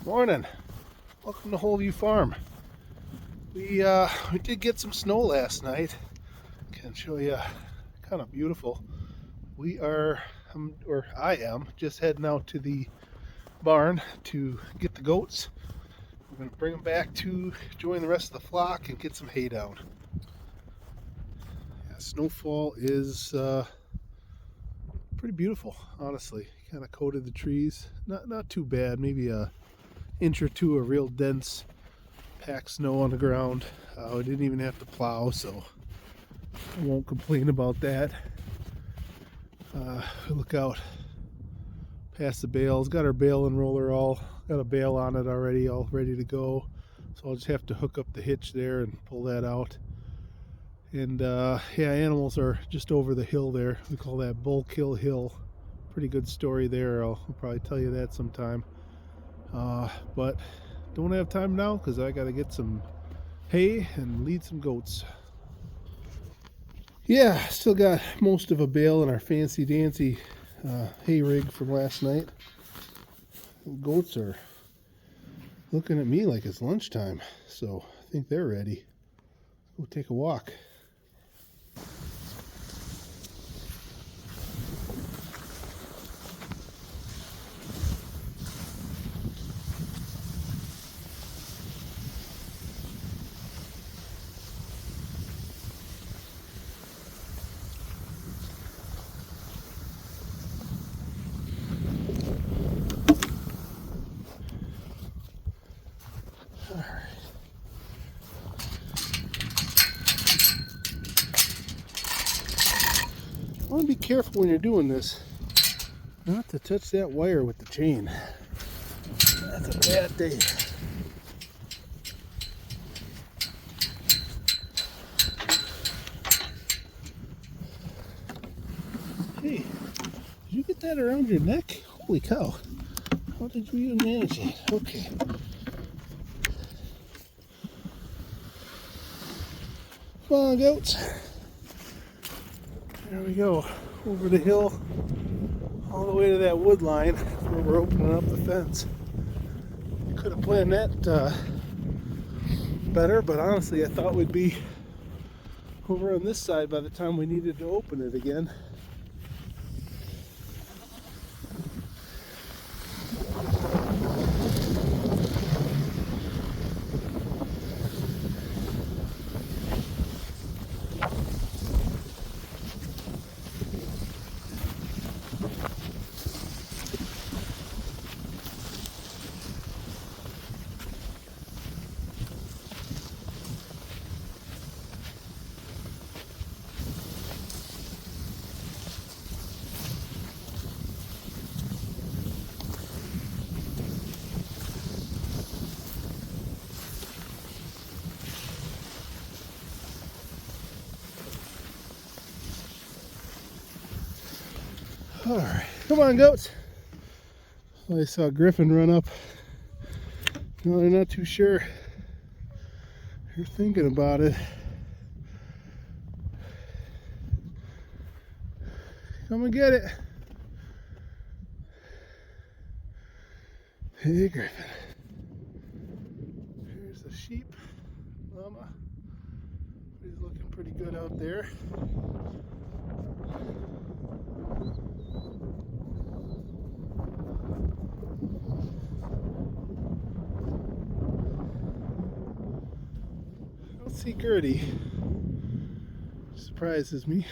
Morning. Welcome to Wholeview Farm. We did get some snow last night. Can show you, kind of beautiful. We are, or I am, just heading out to the barn to get the goats. We're going to bring them back to join the rest of the flock and get some hay down. Yeah, snowfall is pretty beautiful, honestly. Kind of coated the trees. Not too bad. Maybe a inch or two of real dense packed snow on the ground. We didn't even have to plow, so I won't complain about that. Look out past the bales. Got our bale and roller all, got a bale on it already, all ready to go. So I'll just have to hook up the hitch there and pull that out. And yeah, animals are just over the hill there. We call that Bullkill Hill. Pretty good story there. I'll probably tell you that sometime. But don't have time now because I got to get some hay and lead some goats. Yeah, still got most of a bale in our fancy dancy hay rig from last night. The goats are looking at me like it's lunchtime, so I think they're ready. Go take a walk. I want to be careful when you're doing this, not to touch that wire with the chain. That's a bad day. Hey, did you get that around your neck? Holy cow. How did you even manage it? Okay. Come on, goats. There we go. Over the hill, all the way to that wood line where we're opening up the fence. Could have planned that better, but honestly, I thought we'd be over on this side by the time we needed to open it again. All right, come on, goats. I saw Griffin run up. No, they're not too sure. They're thinking about it. Come and get it. Hey, Griffin. Here's the sheep, llama. He's looking pretty good out there. I don't see Gertie. Surprises me.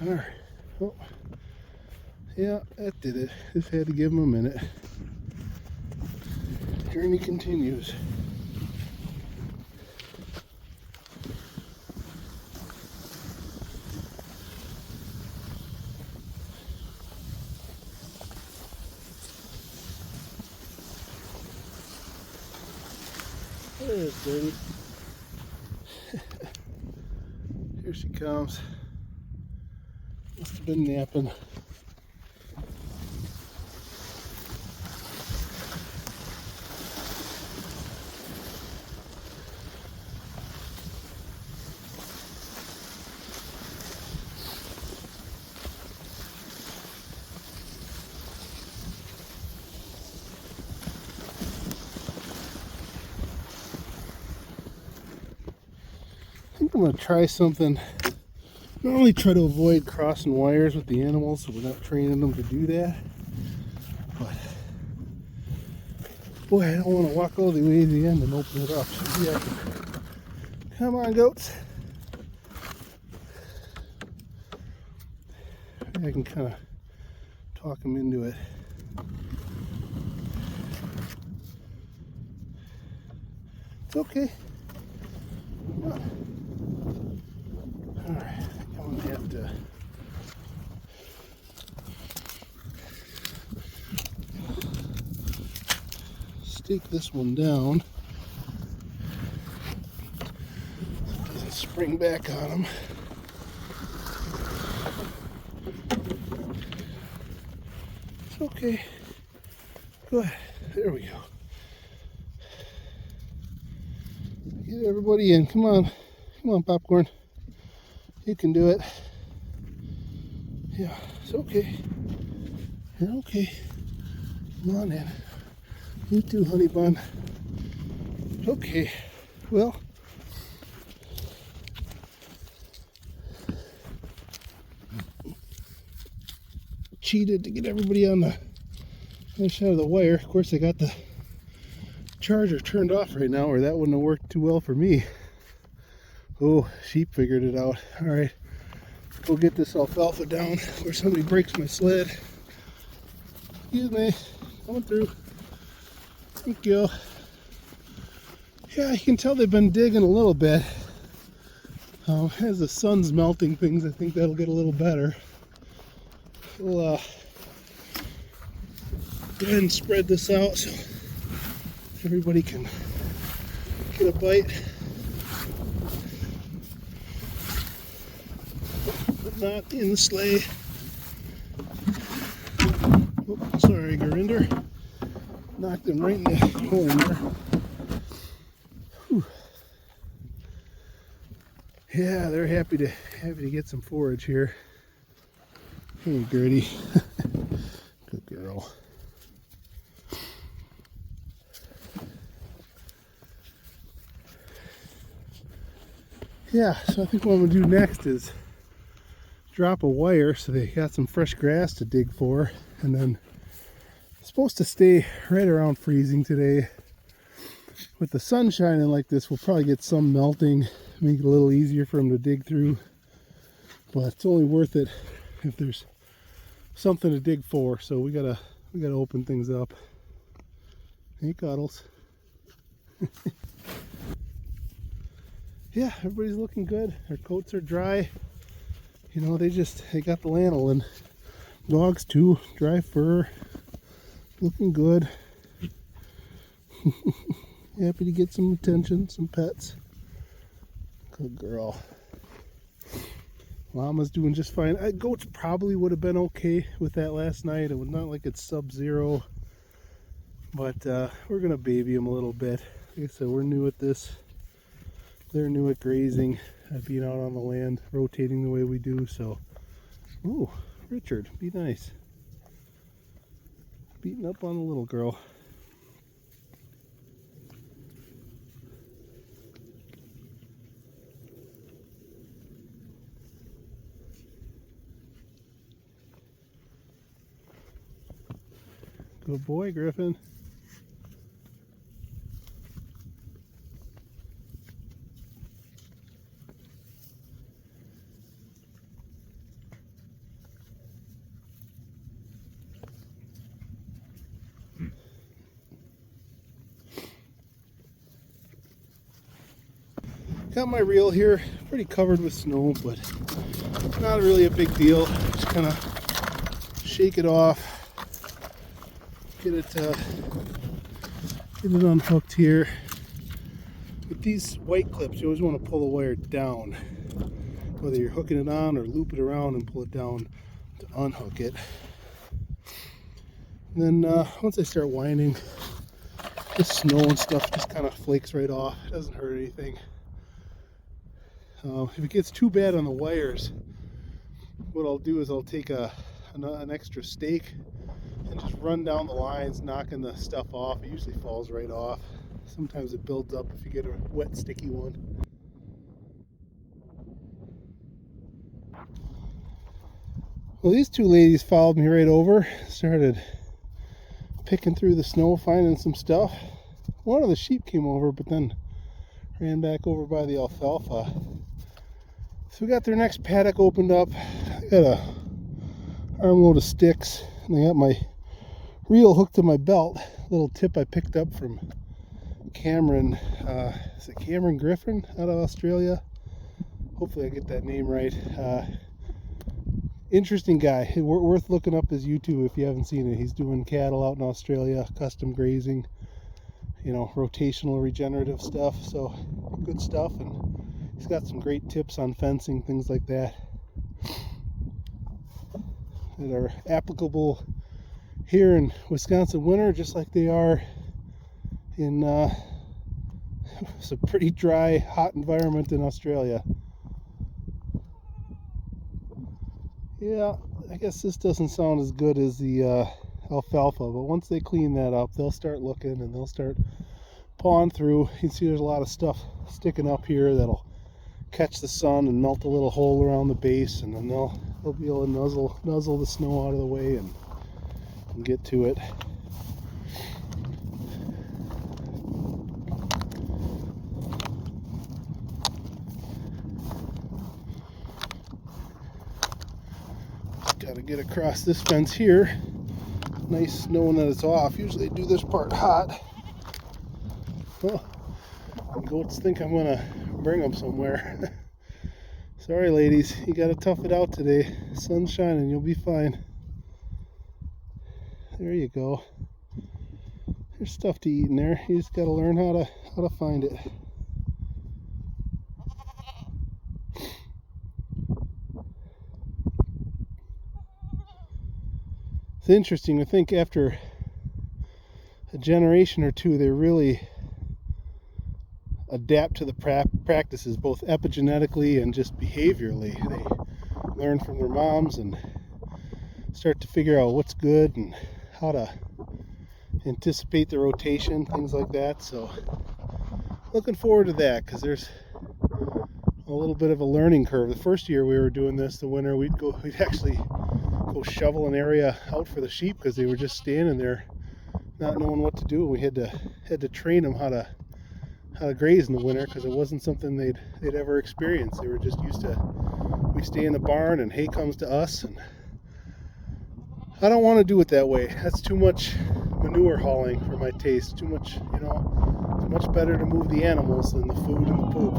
Alright. Oh. Yeah, that did it. Just had to give him a minute. Journey continues. There's Gertie. Here she comes. Must have been napping. I'm going to try something. Normally try to avoid crossing wires with the animals, so we're not training them to do that. But boy, I don't want to walk all the way to the end and open it up. So yeah, come on, goats. I can kind of talk them into it. It's okay. Come on. All right, I think I'm gonna have to stake this one down. Doesn't spring back on him. It's okay. Go ahead. There we go. Get everybody in. Come on. Come on, Popcorn. You can do it. Yeah, it's okay. You're okay. Come on in. You too, honey bun. Okay. Well, cheated to get everybody on the other side of the wire. Of course, I got the charger turned off right now, or that wouldn't have worked too well for me. Oh, sheep figured it out. All right, go get this alfalfa down before somebody breaks my sled. Excuse me, coming through. Thank you. Yeah, you can tell they've been digging a little bit. As the sun's melting things, I think that'll get a little better. We'll go ahead and spread this out so everybody can get a bite. But not in the sleigh. Oh, sorry, Gurinder. Knocked him right in the horn there. Whew. Yeah, they're happy to get some forage here. Hey, Gertie. Good girl. Yeah, so I think what I'm going to do next is drop a wire so they got some fresh grass to dig for, and then it's supposed to stay right around freezing today. With the sun shining like this, we'll probably get some melting, make it a little easier for them to dig through, but it's only worth it if there's something to dig for. So we gotta open things up. Hey, Cuddles. Yeah, everybody's looking good. Their coats are dry. You know, they got the lanolin. Dogs too, dry fur, looking good. Happy to get some attention, some pets. Good girl. Llama's doing just fine. Goats probably would have been okay with that last night. It was not like it's sub-zero, but we're gonna baby them a little bit. Like I said, we're new at this. They're new at grazing, at being out on the land, rotating the way we do. So, ooh, Richard, be nice. Beating up on the little girl. Good boy, Griffin. Got my reel here, pretty covered with snow, but not really a big deal. Just kind of shake it off, get it unhooked here. With these white clips, you always want to pull the wire down, whether you're hooking it on or loop it around and pull it down to unhook it. And then once I start winding, this snow and stuff just kind of flakes right off. It doesn't hurt anything. If it gets too bad on the wires, what I'll do is I'll take an extra stake and just run down the lines, knocking the stuff off. It usually falls right off. Sometimes it builds up if you get a wet, sticky one. Well, these two ladies followed me right over, started picking through the snow, finding some stuff. One of the sheep came over, but then ran back over by the alfalfa. So we got their next paddock opened up. I got a armload of sticks, and I got my reel hooked to my belt. Little tip I picked up from Cameron. Is it Cameron Griffin out of Australia? Hopefully I get that name right. Interesting guy. Worth looking up his YouTube if you haven't seen it. He's doing cattle out in Australia, custom grazing, you know, rotational regenerative stuff. So good stuff, and he's got some great tips on fencing, things like that are applicable here in Wisconsin winter, just like they are in it's a pretty dry, hot environment in Australia. Yeah, I guess this doesn't sound as good as the alfalfa, but once they clean that up, they'll start looking and they'll start pawing through. You can see there's a lot of stuff sticking up here that'll catch the sun and melt a little hole around the base, and then they'll be able to nuzzle the snow out of the way and get to it. Got to get across this fence here. Nice knowing that it's off. Usually I do this part hot. Oh, goats think I'm gonna bring them somewhere. Sorry ladies, you gotta tough it out today. Sun's shining, you'll be fine. There you go. There's stuff to eat in there. You just gotta learn how to find it. It's interesting. I think after a generation or two, they really adapt to the practices, both epigenetically and just behaviorally. They learn from their moms and start to figure out what's good and how to anticipate the rotation, things like that. So looking forward to that, because there's a little bit of a learning curve. The first year we were doing this, the winter, we'd actually go shovel an area out for the sheep because they were just standing there not knowing what to do. We had to train them how to graze in the winter, because it wasn't something they'd ever experienced. They were just used to, we stay in the barn and hay comes to us, and I don't want to do it that way. That's too much manure hauling for my taste. Too much, you know. It's much better to move the animals than the food and the poop,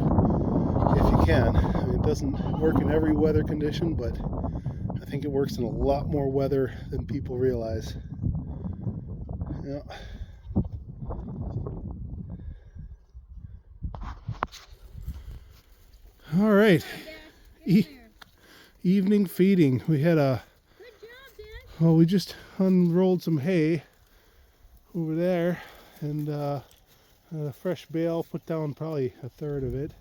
if you can. I mean, it doesn't work in every weather condition, but I think it works in a lot more weather than people realize. Yeah. All right. Evening feeding. We had a... Good job, Dad. Well, we just unrolled some hay over there, and a fresh bale, put down probably a third of it.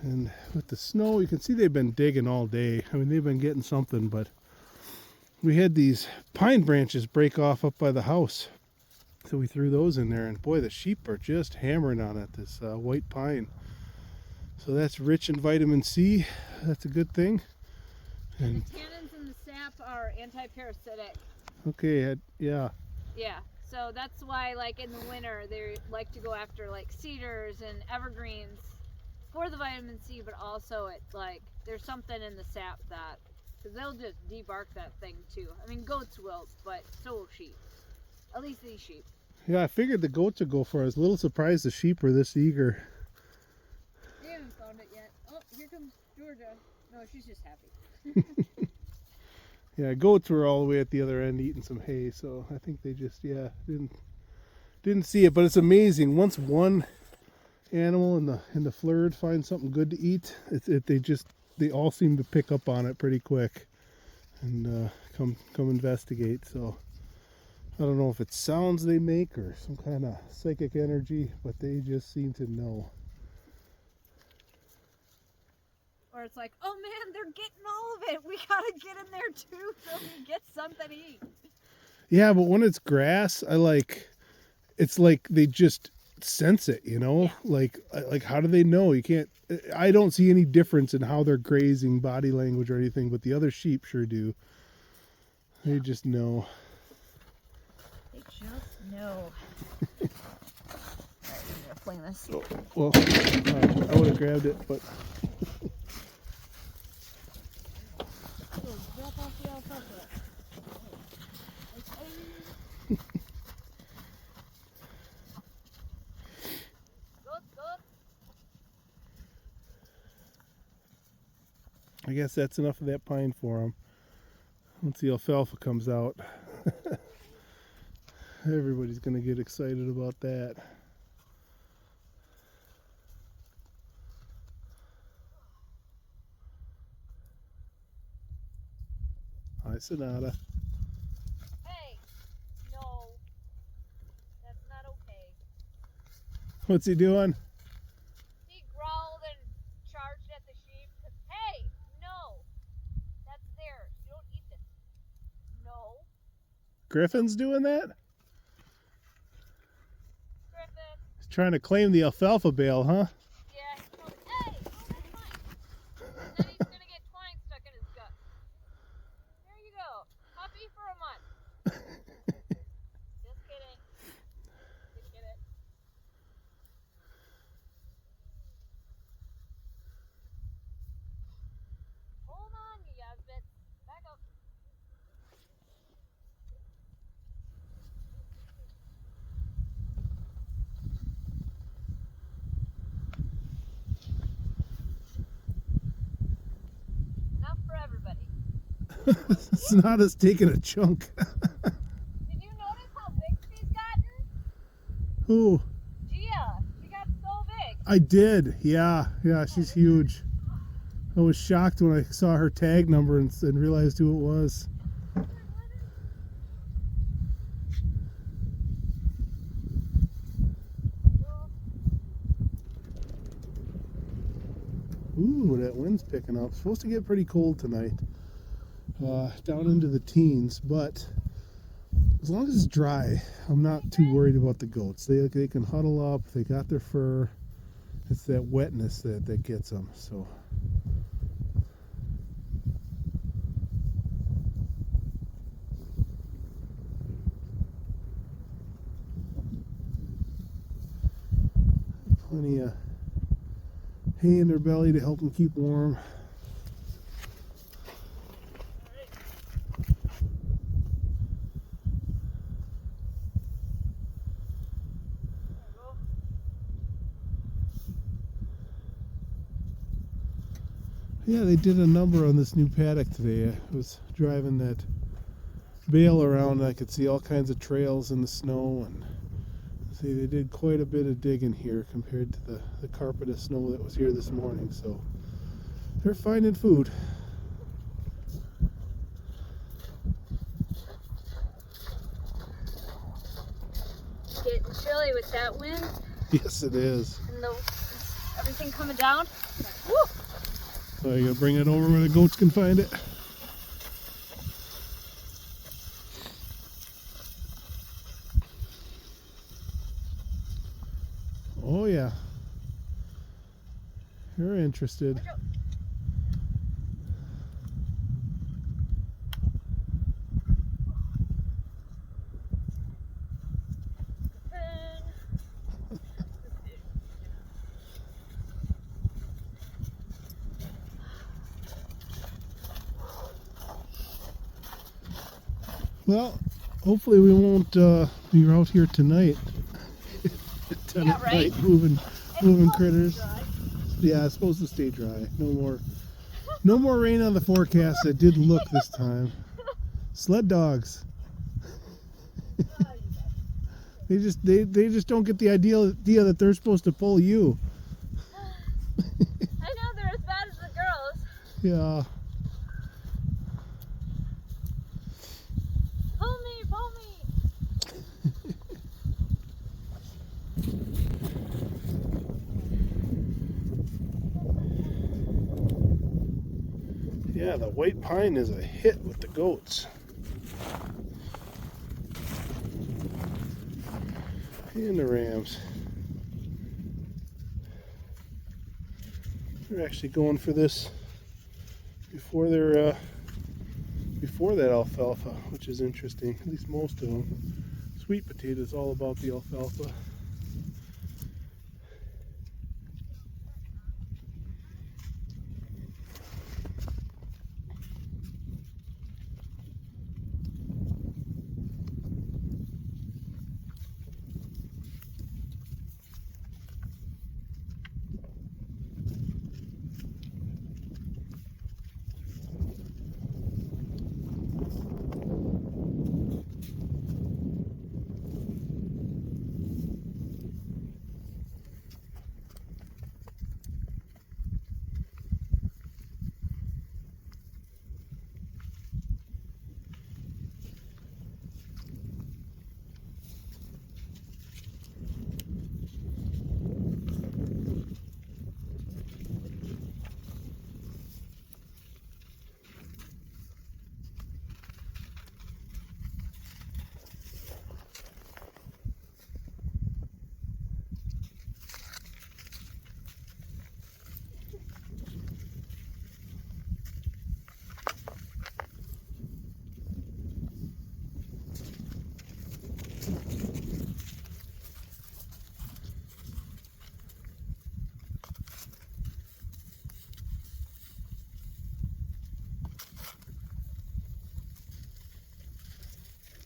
And with the snow, you can see they've been digging all day. I mean, they've been getting something, but we had these pine branches break off up by the house. So we threw those in there, and boy, the sheep are just hammering on it, this white pine. So that's rich in vitamin C. That's a good thing. And the tannins in the sap are anti-parasitic. Okay, yeah. Yeah, so that's why, like, in the winter, they like to go after, like, cedars and evergreens for the vitamin C, but also it's like there's something in the sap that, because they'll just debark that thing too. I mean, goats will, but so will sheep. At least these sheep. Yeah, I figured the goats would go for it. I was a little surprised the sheep were this eager. They haven't found it yet. Oh, here comes Georgia. No, she's just happy. Yeah, goats were all the way at the other end eating some hay, so I think they just, yeah, didn't see it. But it's amazing. Once one animal in the Flerd finds something good to eat, they all seem to pick up on it pretty quick and come investigate. So I don't know if it's sounds they make or some kind of psychic energy, but they just seem to know. Or it's like, oh man, they're getting all of it. We gotta get in there too so we get something to eat. Yeah, but when it's grass, it's like they just sense it, you know? Yeah. Like how do they know? I don't see any difference in how they're grazing, body language or anything, but the other sheep sure do. They just know. They just know. Alright, I'm gonna fling this. Oh, well, I would have grabbed it, but Drop off the alfalfa. I guess that's enough of that pine for them. Once the alfalfa comes out, everybody's going to get excited about that. Hi, Sonata. Hey! No. That's not okay. What's he doing? He growled and charged at the sheep. Hey! No! That's theirs. You don't eat this. No. Griffin's doing that? Griffin. He's trying to claim the alfalfa bale, huh? Yeah. Hey! No, that's mine. And then he's gonna get twine stuck in his gut. There you go. Puppy for a month. Just kidding. Didn't get it. Hold on, you Yazbit. Back up. Enough for everybody. Sonata's taking a chunk. Did you notice how big she's gotten? Who? Gia. She got so big. I did. Yeah, she's huge. I was shocked when I saw her tag number and realized who it was. Ooh, that wind's picking up. It's supposed to get pretty cold tonight. Down into the teens, but as long as it's dry, I'm not too worried about the goats. They can huddle up. They got their fur. It's that wetness that gets them. So. Plenty of hay in their belly to help them keep warm. Yeah, they did a number on this new paddock today. I was driving that bale around and I could see all kinds of trails in the snow, and see they did quite a bit of digging here compared to the carpet of snow that was here this morning, so they're finding food. Getting chilly with that wind Yes, it is. and everything coming down. Woo! So you gotta bring it over where the goats can find it. Oh yeah. You're interested. Well, hopefully we won't be out here tonight at 10 Yeah, at right. night moving critters. Dry. Yeah, it's supposed to stay dry. No more rain on the forecast. It did look this time. Sled dogs. They just don't get the idea that they're supposed to pull you. I know they're as bad as the girls. Yeah. Pull me, pull me. Yeah, the white pine is a hit with the goats. And the rams. They're actually going for this before before that alfalfa, which is interesting, at least most of them. Sweet potato is all about the alfalfa.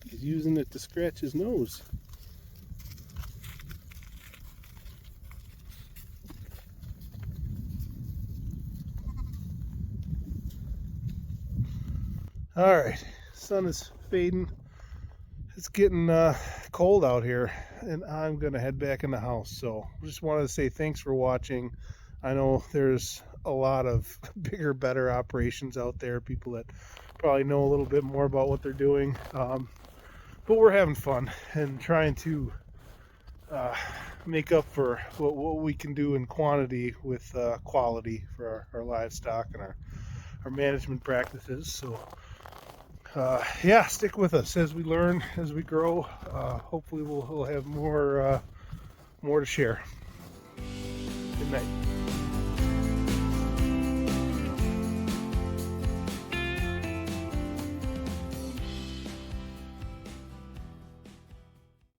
He's using it to scratch his nose. All right, sun is fading. It's getting cold out here, and I'm gonna head back in the house. So just wanted to say thanks for watching. I know there's a lot of bigger, better operations out there, people that probably know a little bit more about what they're doing, but we're having fun and trying to make up for what we can do in quantity with quality for our livestock and our management practices. So yeah, stick with us as we learn, as we grow. Hopefully we'll have more to share. Good night.